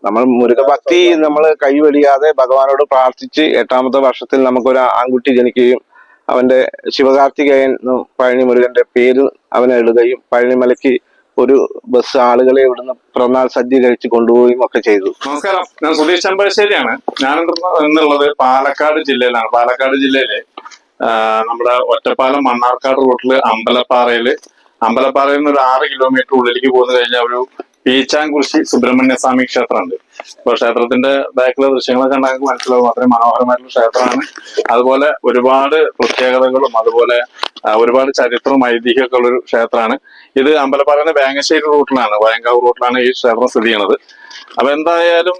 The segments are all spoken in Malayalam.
നമ്മൾ മുരുകഭക്തി നമ്മൾ കൈവെടിയാതെ ഭഗവാനോട് പ്രാർത്ഥിച്ച് 8ാമത്തെ വർഷത്തിൽ നമുക്കൊരു ആൺകുട്ടി ജനിക്കുകയും അവന്റെ ശിവകാർത്തികേയൻ പഴനി മുരുകന്റെ പേര് അവനെ ഇടുകയും പഴനിമലയ്ക്ക് ഒരു ബസ് ആളുകളെ ഇവിടുന്ന് പിറന്നാൾ സദ്യ കഴിച്ച് കൊണ്ടുപോവുകയും ഒക്കെ ചെയ്തു. നമസ്കാരം, ഞാൻ സുധീഷ് ചെമ്പശ്ശേരിയാണ്. ഞാൻ എന്നുള്ളത് പാലക്കാട് ജില്ലയിലാണ്. പാലക്കാട് ജില്ലയിലെ നമ്മുടെ ഒറ്റപ്പാലം മണ്ണാർക്കാട് റൂട്ടില് അമ്പലപ്പാറയിൽ നിന്ന് ഒരു 6 കിലോമീറ്റർ ഉള്ളിലേക്ക് പോന്നു കഴിഞ്ഞാൽ ഒരു പീച്ചാംകുറിശി സുബ്രഹ്മണ്യ സ്വാമി ക്ഷേത്രമുണ്ട്. അപ്പൊ ക്ഷേത്രത്തിന്റെ ബാക്കിലെ ദൃശ്യങ്ങളൊക്കെ കണ്ടാൽ മനസ്സിലാവും. അത്രയും മനോഹരമായിട്ടുള്ള ക്ഷേത്രമാണ്. അതുപോലെ ഒരുപാട് പ്രത്യേകതകളും അതുപോലെ ഒരുപാട് ചരിത്രവും ഐതിഹ്യമൊക്കെ ഉള്ളൊരു ക്ഷേത്രമാണ്. ഇത് അമ്പലപ്പാറ വേങ്ങശ്ശേരി റൂട്ടിലാണ്, വയങ്കാവ് റൂട്ടിലാണ് ഈ ക്ഷേത്രം സ്ഥിതി ചെയ്യുന്നത്. അപ്പൊ എന്തായാലും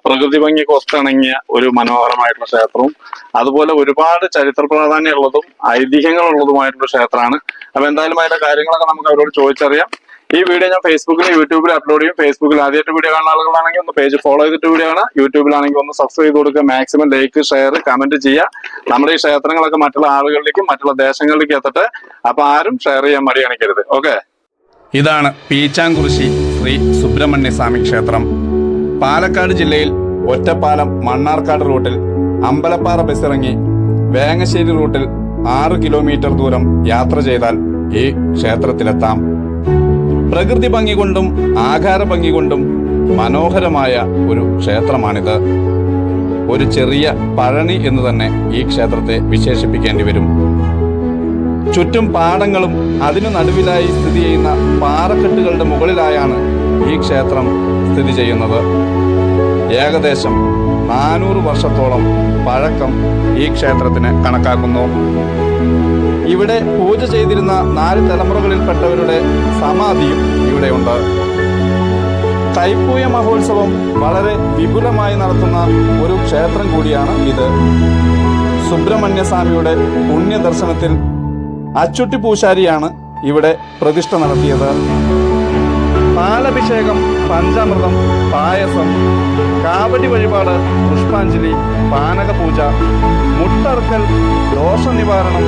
പ്രകൃതി ഭംഗിയൊക്കെ ഒത്തിണങ്ങിയ ഒരു മനോഹരമായിട്ടുള്ള ക്ഷേത്രവും അതുപോലെ ഒരുപാട് ചരിത്ര പ്രാധാന്യമുള്ളതും ഐതിഹ്യങ്ങളുള്ളതുമായിട്ടുള്ള ക്ഷേത്രമാണ്. അപ്പൊ എന്തായാലും അതിന്റെ കാര്യങ്ങളൊക്കെ നമുക്ക് അവരോട് ചോദിച്ചറിയാം. ഈ വീഡിയോ ഞാൻ ഫേസ്ബുക്കിലും യൂട്യൂബിലും അപ്ലോഡ് ചെയ്യും. ഫേസ്ബുക്കിൽ ആദ്യമായിട്ട് വീഡിയോ കാണുന്ന ആളുകളാണെങ്കിൽ ഒന്ന് പേജ് ഫോളോ ചെയ്തിട്ട് വീഡിയോ കാണാം. യൂട്യൂബിലാണെങ്കിൽ ഒന്ന് സബ്സ്ക്രൈബ് ചെയ്ത് കൊടുക്കുക. മാക്സിമം ലൈക്ക്, ഷെയർ, കമന്റ് ചെയ്യുക. നമ്മുടെ ഈ ക്ഷേത്രങ്ങളൊക്കെ മറ്റുള്ള ആളുകളിലേക്കും മറ്റുള്ള ദേശങ്ങളിലേക്കും എത്തട്ടെ. അപ്പൊ ആരും ഷെയർ ചെയ്യാൻ മടി കാണിക്കരുത്. ഓക്കെ, ഇതാണ് പീച്ചാംകുറിശി ശ്രീ സുബ്രഹ്മണ്യ സ്വാമി ക്ഷേത്രം. പാലക്കാട് ജില്ലയിൽ ഒറ്റപ്പാലം മണ്ണാർക്കാട് റൂട്ടിൽ അമ്പലപ്പാറ ബസ്സിറങ്ങി വേങ്ങശ്ശേരി റൂട്ടിൽ 6 കിലോമീറ്റർ ദൂരം യാത്ര ചെയ്താൽ ഈ ക്ഷേത്രത്തിലെത്താം. പ്രകൃതി ഭംഗി കൊണ്ടും ആകാര ഭംഗി കൊണ്ടും മനോഹരമായ ഒരു ക്ഷേത്രമാണിത്. ഒരു ചെറിയ പഴനി എന്ന് തന്നെ ഈ ക്ഷേത്രത്തെ വിശേഷിപ്പിക്കേണ്ടി വരും. ചുറ്റും പാടങ്ങളും അതിനു നടുവിലായി സ്ഥിതി ചെയ്യുന്ന പാറക്കെട്ടുകളുടെ മുകളിലായാണ് ഈ ക്ഷേത്രം സ്ഥിതി ചെയ്യുന്നത്. ഏകദേശം 400 വർഷത്തോളം പഴക്കം ഈ ക്ഷേത്രത്തിന് കണക്കാക്കുന്നു. ഇവിടെ പൂജ ചെയ്തിരുന്ന 4 തലമുറകളിൽപ്പെട്ടവരുടെ സമാധിയും ഇവിടെയുണ്ട്. തൈപ്പൂയ മഹോത്സവം വളരെ വിപുലമായി നടത്തുന്ന ഒരു ക്ഷേത്രം കൂടിയാണ് ഇത്. സുബ്രഹ്മണ്യസ്വാമിയുടെ പുണ്യദർശനത്തിൽ അച്ചുട്ടി പൂശാരിയാണ് ഇവിടെ പ്രതിഷ്ഠ നടത്തിയത്. പാലഭിഷേകം, പഞ്ചാമൃതം, പായസം, കാവടി വഴിപാട്, പുഷ്പാഞ്ജലി, പാനകപൂജ, മുട്ടറുക്കൽ, ദോഷനിവാരണം,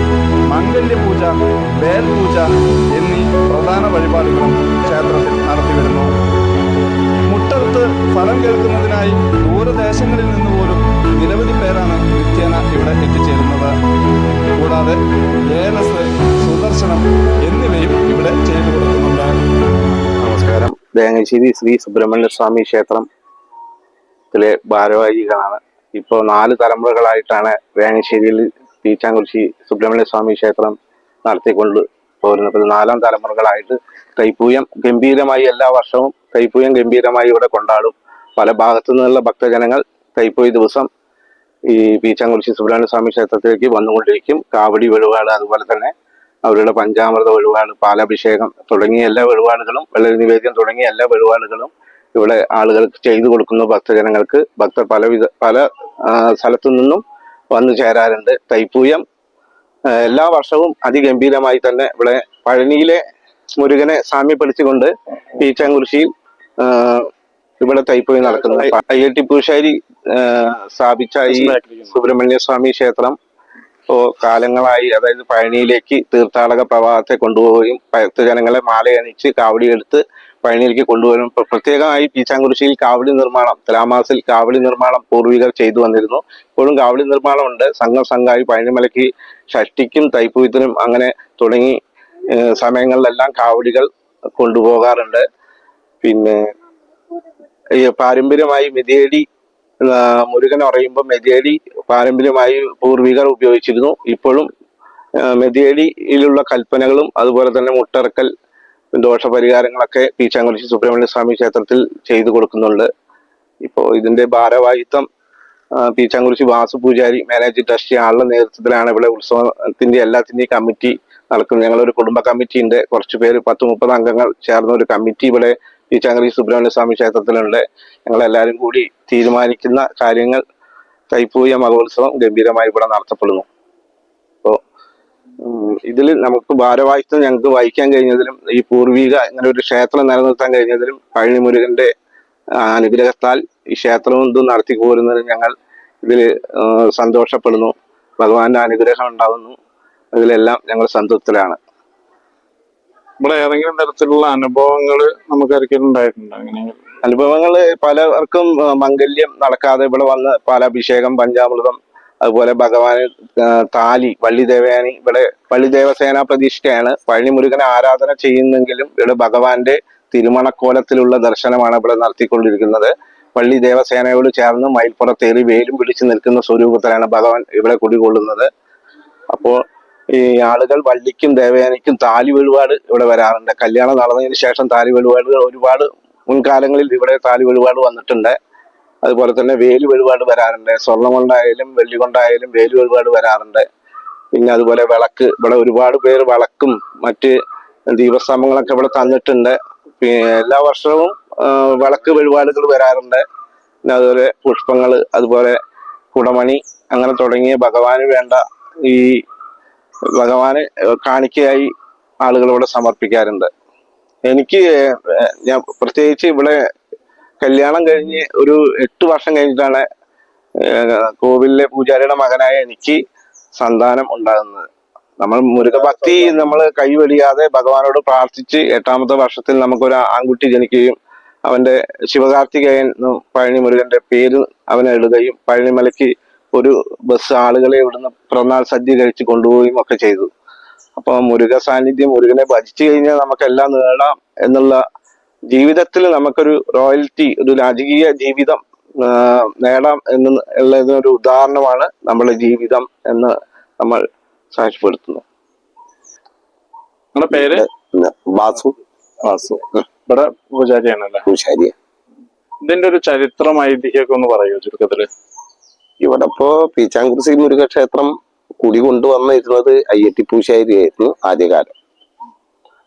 മംഗല്യപൂജ, വേൽപൂജ എന്നീ പ്രധാന വഴിപാടുകളും ക്ഷേത്രത്തിൽ നടത്തിവരുന്നു. മുട്ടറുത്ത് ഫലം കേൾക്കുന്നതിനായി ദൂരദേശങ്ങളിൽ നിന്ന് പോലും നിരവധി പേരാണ് നിത്യേന ഇവിടെ എത്തിച്ചേരുന്നത്. കൂടാതെ ഏലസ്, സുദർശനം എന്നിവയും ഇവിടെ ചെയ്തു കൊടുക്കുന്നുണ്ട്. നമസ്കാരം, വേങ്ങശ്ശേരി ശ്രീ സുബ്രഹ്മണ്യ സ്വാമി ക്ഷേത്രത്തിലെ ഭാരവാഹികളാണ്. ഇപ്പോൾ 4 തലമുറകളായിട്ടാണ് വേങ്ങശ്ശേരിയിൽ പീച്ചാംകുറിശി സുബ്രഹ്മണ്യ സ്വാമി ക്ഷേത്രം നടത്തിക്കൊണ്ട് പോരുന്നത്. 4ാം തലമുറകളായിട്ട് തൈപ്പൂയം ഗംഭീരമായി എല്ലാ വർഷവും തൈപ്പൂയം ഗംഭീരമായി ഇവിടെ കൊണ്ടാടും. പല ഭാഗത്തു നിന്നുള്ള ഭക്തജനങ്ങൾ തൈപ്പൂയ ദിവസം ഈ പീച്ചാംകുറിശി സുബ്രഹ്മണ്യ സ്വാമി ക്ഷേത്രത്തിലേക്ക് വന്നുകൊണ്ടിരിക്കും. കാവടി വഴിപാട്, അതുപോലെ തന്നെ അവരുടെ പഞ്ചാമൃത വഴിപാട്, പാലാഭിഷേകം തുടങ്ങിയ എല്ലാ വഴിപാടുകളും, വെള്ളരി നിവേദ്യം തുടങ്ങിയ എല്ലാ വഴിപാടുകളും ഇവിടെ ആളുകൾക്ക് ചെയ്തു കൊടുക്കുന്നു. ഭക്തജനങ്ങൾക്ക് ഭക്തർ പല സ്ഥലത്തു നിന്നും വന്നു ചേരാറുണ്ട്. തൈപ്പൂയം എല്ലാ വർഷവും അതിഗംഭീരമായി തന്നെ ഇവിടെ പഴനിയിലെ മുരുകനെ സാമ്യപ്പെടുത്തിക്കൊണ്ട് പീച്ചാംകുറിശിയിൽ ഇവിടെ തൈപ്പൂയം നടക്കുന്നത്. അയ്യട്ടി പൂശാരി സ്ഥാപിച്ച ഈ സുബ്രഹ്മണ്യ സ്വാമി ക്ഷേത്രം കാലങ്ങളായി, അതായത് പഴനിയിലേക്ക് തീർത്ഥാടക പ്രവാഹത്തെ കൊണ്ടുപോവുകയും ഭക്തജനങ്ങളെ മാലയണിച്ച് കാവടിയെടുത്ത് പഴനിയിലേക്ക് കൊണ്ടുവരും. പ്രത്യേകമായി പീച്ചാംകുറിശിയിൽ കാവടി നിർമ്മാണം, തുലാമാസിൽ കാവടി നിർമ്മാണം പൂർവികർ ചെയ്തു വന്നിരുന്നു. ഇപ്പോഴും കാവടി നിർമ്മാണം ഉണ്ട്. സംഘമായി പഴനിമലയ്ക്ക് ഷഷ്ടിക്കും തൈപ്പൂയത്തിനും അങ്ങനെ തുടങ്ങി സമയങ്ങളിലെല്ലാം കാവടികൾ കൊണ്ടുപോകാറുണ്ട്. പിന്നെ ഈ പാരമ്പര്യമായി മെതിയടി മുരുകൻ പറയുമ്പോൾ മെതിയടി പാരമ്പര്യമായി പൂർവികർ ഉപയോഗിച്ചിരുന്നു. ഇപ്പോഴും മെതിയടിയിലുള്ള കൽപ്പനകളും അതുപോലെ തന്നെ മുട്ടറക്കൽ, ദോഷപരിഹാരങ്ങളൊക്കെ പീച്ചാംകുറിശി സുബ്രഹ്മണ്യ സ്വാമി ക്ഷേത്രത്തിൽ ചെയ്തു കൊടുക്കുന്നുണ്ട്. ഇപ്പോൾ ഇതിന്റെ ഭാരവാഹിത്വം പീച്ചാംകുറിശി വാസു പൂജാരി, മാനേജിംഗ് ട്രസ്റ്റി ആളുടെ നേതൃത്വത്തിലാണ് ഇവിടെ ഉത്സവത്തിന്റെ എല്ലാത്തിന്റെയും കമ്മിറ്റി നടക്കുന്നത്. ഞങ്ങളൊരു കുടുംബ കമ്മിറ്റി ഉണ്ട്. കുറച്ചു പേര് 10-30 അംഗങ്ങൾ ചേർന്ന ഒരു കമ്മിറ്റി ഇവിടെ പീച്ചാംകുറിശി സുബ്രഹ്മണ്യ സ്വാമി ക്ഷേത്രത്തിലുണ്ട്. ഞങ്ങളെല്ലാവരും കൂടി തീരുമാനിക്കുന്ന കാര്യങ്ങൾ തൈപ്പൂയ മഹോത്സവം ഗംഭീരമായി ഇവിടെ നടത്തപ്പെടുന്നു. അപ്പോൾ ഇതിൽ നമുക്ക് ഭാരവാഹിത്വം ഞങ്ങൾക്ക് വഹിക്കാൻ കഴിഞ്ഞതിലും ഈ പൂർവിക ഇങ്ങനെ ഒരു ക്ഷേത്രം നിലനിർത്താൻ കഴിഞ്ഞതിലും പഴനി മുരുകന്റെ അനുഗ്രഹത്താൽ ഈ ക്ഷേത്രവും ഇതും നടത്തി പോരുന്നതിൽ ഞങ്ങൾ ഇതിൽ സന്തോഷപ്പെടുന്നു. ഭഗവാന്റെ അനുഗ്രഹം ഉണ്ടാകുന്നു. അതിലെല്ലാം ഞങ്ങൾ സംതൃപ്തരാണ്. ഇവിടെ ഏതെങ്കിലും തരത്തിലുള്ള അനുഭവങ്ങൾ നമുക്ക് ഒരിക്കലും ഉണ്ടായിട്ടുണ്ട് അങ്ങനെ? അനുഭവങ്ങൾ പലർക്കും മംഗല്യം നടക്കാതെ ഇവിടെ വന്ന് പാലാഭിഷേകം, പഞ്ചാമൃതം, അതുപോലെ ഭഗവാന് താലി, വള്ളി ദേവയാനി, ഇവിടെ വള്ളി ദേവസേന പ്രതിഷ്ഠയാണ്. പഴനി മുരുകനെ ആരാധന ചെയ്യുന്നെങ്കിലും ഇവിടെ ഭഗവാന്റെ തിരുമണക്കോലത്തിലുള്ള ദർശനമാണ് ഇവിടെ നടത്തിക്കൊണ്ടിരിക്കുന്നത്. വള്ളി ദേവസേനയോട് ചേർന്ന് മയിൽപ്പുറത്തേറി വേലും പിടിച്ചു നിൽക്കുന്ന സ്വരൂപത്തിലാണ് ഭഗവാൻ ഇവിടെ കുടികൊള്ളുന്നത്. അപ്പോൾ ഈ ആളുകൾ വള്ളിക്കും ദേവയാനിക്കും താലി വഴിപാട് ഇവിടെ വരാറുണ്ട്. കല്യാണം നടന്നതിന് ശേഷം താലി വഴിപാടുകൾ ഒരുപാട് മുൻകാലങ്ങളിൽ ഇവിടെ താലി വഴിപാട് വന്നിട്ടുണ്ട്. അതുപോലെ തന്നെ വേലു വഴിപാട് വരാറുണ്ട്. സ്വർണം കൊണ്ടായാലും വെള്ളി കൊണ്ടായാലും വേലു വഴിപാട് വരാറുണ്ട്. പിന്നെ അതുപോലെ വിളക്ക്, ഇവിടെ ഒരുപാട് പേര് വിളക്കും മറ്റ് ദീപസ്തംഭങ്ങളൊക്കെ ഇവിടെ തന്നിട്ടുണ്ട്. പിന്നെ എല്ലാ വർഷവും വിളക്ക് വഴിപാടുകൾ വരാറുണ്ട്. പിന്നെ അതുപോലെ പുഷ്പങ്ങൾ, അതുപോലെ കുടമണി, അങ്ങനെ തുടങ്ങിയ ഭഗവാന് വേണ്ട ഈ ഭഗവാന് കാണിക്കയായി ആളുകൾ ഇവിടെ സമർപ്പിക്കാറുണ്ട്. എനിക്ക് ഞാൻ പ്രത്യേകിച്ച് ഇവിടെ കല്യാണം കഴിഞ്ഞ് ഒരു 8 വർഷം കഴിഞ്ഞിട്ടാണ് കോവിലിലെ പൂജാരിയുടെ മകനായ എനിക്ക് സന്താനം ഉണ്ടാകുന്നത്. നമ്മൾ മുരുകഭക്തി നമ്മൾ കൈവെടിയാതെ ഭഗവാനോട് പ്രാർത്ഥിച്ച് 8ാമത്തെ വർഷത്തിൽ നമുക്കൊരു ആൺകുട്ടി ജനിക്കുകയും അവന്റെ ശിവകാർത്തികേയൻ പഴനി മുരുകന്റെ പേര് അവനെ ഇടുകയും പഴനിമലയ്ക്ക് ഒരു ബസ് ആളുകളെ ഇവിടുന്ന് പിറന്നാൾ സദ്യ കഴിച്ച് കൊണ്ടുപോവുകയും ഒക്കെ ചെയ്തു. അപ്പൊ മുരുക സാന്നിധ്യം, മുരുകനെ ഭജിച്ചു കഴിഞ്ഞാൽ നമുക്കെല്ലാം നേടാം എന്നുള്ള, ജീവിതത്തിൽ നമുക്കൊരു റോയൽറ്റി, ഒരു രാജകീയ ജീവിതം നേടാം എന്നുള്ളതിനൊരു ഉദാഹരണമാണ് നമ്മുടെ ജീവിതം എന്ന് നമ്മൾ സാക്ഷ്യപ്പെടുത്തുന്നു. നിങ്ങളുടെ പേര്? വാസു. വാസു. ഇവിടെ പൂജാരിയാണല്ലേ? പൂജാരിയ. ഇതിന്റെ ഒരു ചരിത്രം, ഐതിഹ്യമൊക്കെ ഒന്ന് പറയുമോ ചുരുക്കത്തില്? ഇവിടെ ഇപ്പോ പീച്ചാങ്കുറിശി മുരുകക്ഷേത്രം കുടികൊണ്ടുവന്നിരുന്നത് അയ്യട്ടി പൂജാരിയായിരുന്നു ആദ്യകാലം.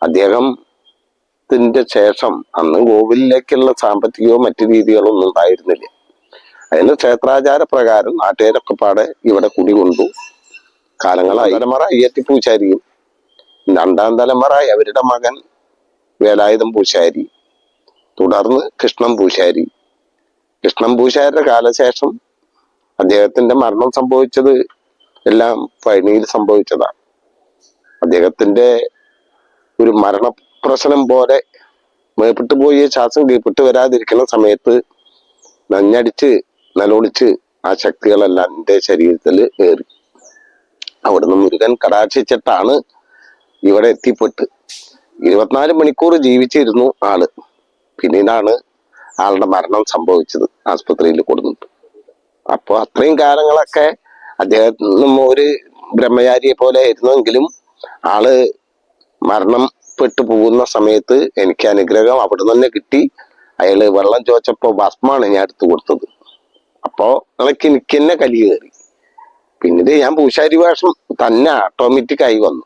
അദ്ദേഹത്തിന്റെ ശേഷം അന്ന് കോവിലിലേക്കുള്ള സാമ്പത്തികയോ മറ്റു രീതികളോ ഒന്നും ഉണ്ടായിരുന്നില്ല. അതിന് ക്ഷേത്രാചാര പ്രകാരം നാട്ടുകാരൊക്കെ പാടെ ഇവിടെ കുടികൊണ്ടു. കാലങ്ങളായി. തലമുറ അയ്യട്ടി പൂജാരിയും 2ാം തലമുറ അവരുടെ മകൻ വേലായുധം പൂജാരി, തുടർന്ന് കൃഷ്ണൻ പൂജാരി. കൃഷ്ണൻ പൂജാരിയുടെ കാലശേഷം അദ്ദേഹത്തിന്റെ മരണം സംഭവിച്ചത് എല്ലാം പഴനിയിൽ സംഭവിച്ചതാണ്. അദ്ദേഹത്തിന്റെ ഒരു മരണപ്രശ്നം പോലെ മേപ്പിട്ട് പോയി ശ്വാസം കീഴ്പിട്ട് വരാതിരിക്കുന്ന സമയത്ത് നഞ്ഞടിച്ച് നിലവിളിച്ച് ആ ശക്തികളെല്ലാം എൻ്റെ ശരീരത്തിൽ ഏറി. അവിടുന്ന് മുരുകൻ കടാക്ഷിച്ചിട്ടാണ് ഇവിടെ എത്തിപ്പെട്ട് 24 മണിക്കൂർ ജീവിച്ചിരുന്നു ആള്. പിന്നീടാണ് ആളുടെ മരണം സംഭവിച്ചത്, ആസ്പത്രിയിൽ കൊടുത്തിട്ട്. അപ്പൊ അത്രയും കാലങ്ങളൊക്കെ അദ്ദേഹം ഒരു ബ്രഹ്മചാരിയെ പോലെ ആയിരുന്നെങ്കിലും ആള് മരണപ്പെട്ടു പോകുന്ന സമയത്ത് എനിക്ക് അനുഗ്രഹം അവിടെ തന്നെ കിട്ടി. അയാള് വെള്ളം ചോദിച്ചപ്പോ ഭസ്മാണ് ഞാൻ എടുത്തു കൊടുത്തത്. അപ്പോ എനിക്ക് തന്നെ കലി കയറി. പിന്നീട് ഞാൻ പൂശാരി വേഷം തന്നെ ഓട്ടോമാറ്റിക് ആയി വന്നു.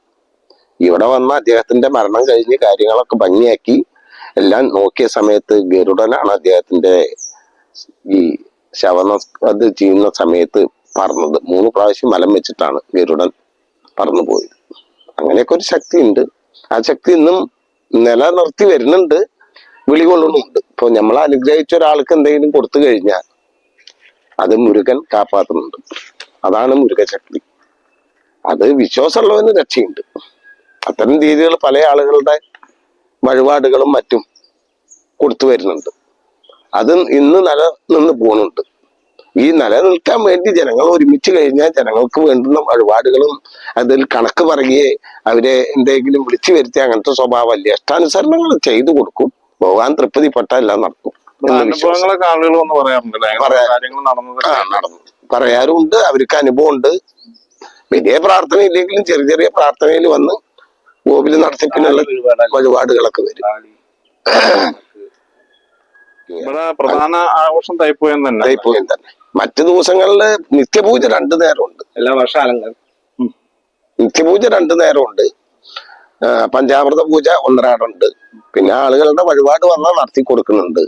ഇവിടെ വന്ന അദ്ദേഹത്തിന്റെ മരണം കഴിഞ്ഞ് കാര്യങ്ങളൊക്കെ ഭംഗിയാക്കി എല്ലാം നോക്കിയ സമയത്ത് ഗരുഡനാണ് അദ്ദേഹത്തിന്റെ ഈ അത് ചെയ്യുന്ന സമയത്ത് പറന്നത്. 3 പ്രാവശ്യം മലം വെച്ചിട്ടാണ് ഗരുഡൻ പറന്നു പോയത്. അങ്ങനെയൊക്കെ ഒരു ശക്തി ഉണ്ട്. ആ ശക്തി ഇന്നും നിലനിർത്തി വരുന്നുണ്ട്, വിളികൊള്ളുന്നുണ്ട്. ഇപ്പൊ നമ്മൾ അനുഗ്രഹിച്ച ഒരാൾക്ക് എന്തെങ്കിലും കൊടുത്തു കഴിഞ്ഞാൽ അത് മുരുകൻ കാപ്പാത്തുന്നുണ്ട്. അതാണ് മുരുകശക്തി. അത് വിശ്വാസമുള്ളവന് രക്ഷയുണ്ട്. അത്തരം രീതികൾ പല ആളുകളുടെ വഴിപാടുകളും മറ്റും കൊടുത്തു വരുന്നുണ്ട്. അത് ഇന്ന് നിലനിന്ന് പോകുന്നുണ്ട്. ഈ നിലനിൽക്കാൻ വേണ്ടി ജനങ്ങൾ ഒരുമിച്ച് കഴിഞ്ഞാൽ ജനങ്ങൾക്ക് വേണ്ടുന്ന വഴിപാടുകളും അതിൽ കണക്ക് പറയുകയെ അവരെ എന്തെങ്കിലും വിളിച്ചു വരുത്തിയ അങ്ങനത്തെ സ്വഭാവമല്ല. ഇഷ്ടാനുസരണങ്ങൾ ചെയ്തു കൊടുക്കും. ഭഗവാൻ തൃപ്തിപ്പെട്ട എല്ലാം നടക്കും. അനുഭവങ്ങളൊക്കെ ആളുകൾ വന്ന് നടന്നു പറയാറുണ്ട്. അവർക്ക് അനുഭവമുണ്ട്. വലിയ പ്രാർത്ഥന ഇല്ലെങ്കിലും ചെറിയ ചെറിയ പ്രാർത്ഥനയിൽ വന്ന് കോവില് നടത്തിപ്പിനുള്ള വഴിപാടുകളൊക്കെ വരും. പ്രധാന ആഘോഷം തൈപ്പൂയം തന്നെ. തൈപ്പൂയം തന്നെ. മറ്റു ദിവസങ്ങളില് നിത്യപൂജ 2 നേരമുണ്ട്. എല്ലാ വർഷാലങ്ങൾ നിത്യപൂജ 2 നേരമുണ്ട്. പഞ്ചാമൃത പൂജ ഒന്നരാടുണ്ട്. പിന്നെ ആളുകളുടെ വഴിപാട് വന്നാൽ നടത്തി കൊടുക്കുന്നുണ്ട്.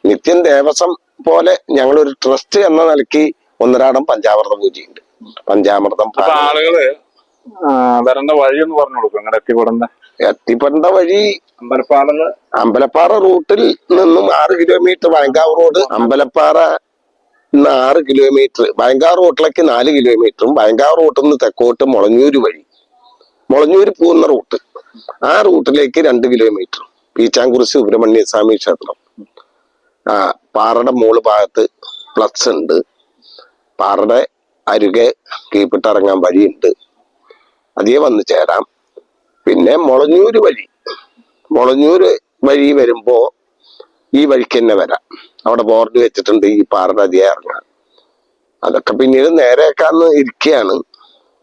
നിത്യം ദേവസ്വം പോലെ ഞങ്ങളൊരു ട്രസ്റ്റ് എന്ന നിലയ്ക്ക് ഒന്നരാടം പഞ്ചാമൃത പൂജയുണ്ട്. പഞ്ചാമൃതം ആളുകള് വരേണ്ട വഴി ഒന്ന് പറഞ്ഞു കൊടുക്കും. അങ്ങനെ എത്തിപ്പെടേണ്ട വഴി അമ്പലപ്പാറ റൂട്ടിൽ നിന്നും 6 kilometre Vayankavu road, Ambalappara 6 kilometre, Vayankavu റോട്ടിലേക്ക് 4 കിലോമീറ്ററും, വയങ്കാവ് റോട്ടിൽ നിന്ന് തെക്കോട്ട് മുളഞ്ഞൂര് വഴി, മുളഞ്ഞൂര് പോകുന്ന റൂട്ട് ആ റൂട്ടിലേക്ക് 2 കിലോമീറ്റർ പീച്ചാംകുറിശി സുബ്രഹ്മണ്യ സ്വാമി ക്ഷേത്രം. പാറയുടെ മോള് ഭാഗത്ത് പ്ലസ് ഉണ്ട്. പാറയുടെ അരുകെ കീപ്പിട്ടിറങ്ങാൻ വഴിയുണ്ട്. അതേ വന്ന് ചേരാം. പിന്നെ മുളഞ്ഞൂര് വഴി വരുമ്പോ ഈ വഴിക്ക് തന്നെ വരാം. അവിടെ ബോർഡ് വെച്ചിട്ടുണ്ട് ഈ പാറയുടെ അധികം ഇറങ്ങാൻ. അതൊക്കെ പിന്നീട് നേരെയാക്കാന്ന് ഇരിക്കുകയാണ്.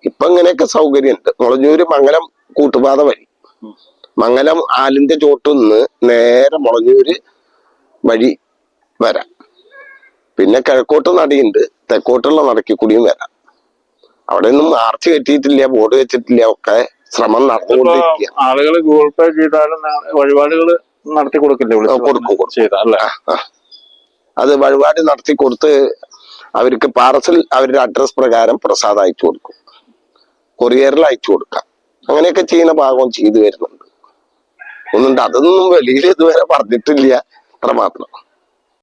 ഇപ്പൊ ഇങ്ങനെയൊക്കെ സൗകര്യമുണ്ട്. മുളഞ്ഞൂര് മംഗലം കൂട്ടുപാത വഴി, മംഗലം ആലിന്റെ ചോട്ടുനിന്ന് നേരെ മുളഞ്ഞൂര് വഴി വരാം. പിന്നെ കിഴക്കോട്ട് നടയുണ്ട്, തെക്കോട്ടുള്ള നടക്കി കൂടിയും വരാം. അവിടെ ഒന്നും ആർച്ച് കെട്ടിയിട്ടില്ല, ബോർഡ് വെച്ചിട്ടില്ല. ഒക്കെ ശ്രമം നടന്നുകൊണ്ടിരിക്കുക. ആളുകൾ ഗൂഗിൾ പേ ചെയ്താലും വഴിപാടുകൾ നടത്തി കൊടുക്കില്ലേ? കൊടുക്കും. അത് വഴിപാട് നടത്തി കൊടുത്ത് അവർക്ക് പാർസൽ അവരുടെ അഡ്രസ് പ്രകാരം പ്രസാദം അയച്ചു കൊടുക്കും, കൊറിയറിൽ അയച്ചു കൊടുക്കാം. അങ്ങനെയൊക്കെ ചെയ്യുന്ന ഭാഗം ചെയ്തു വരുന്നുണ്ട്. അതൊന്നും വെളിയിൽ ഇതുവരെ പറഞ്ഞിട്ടില്ല. അത്രമാത്രം.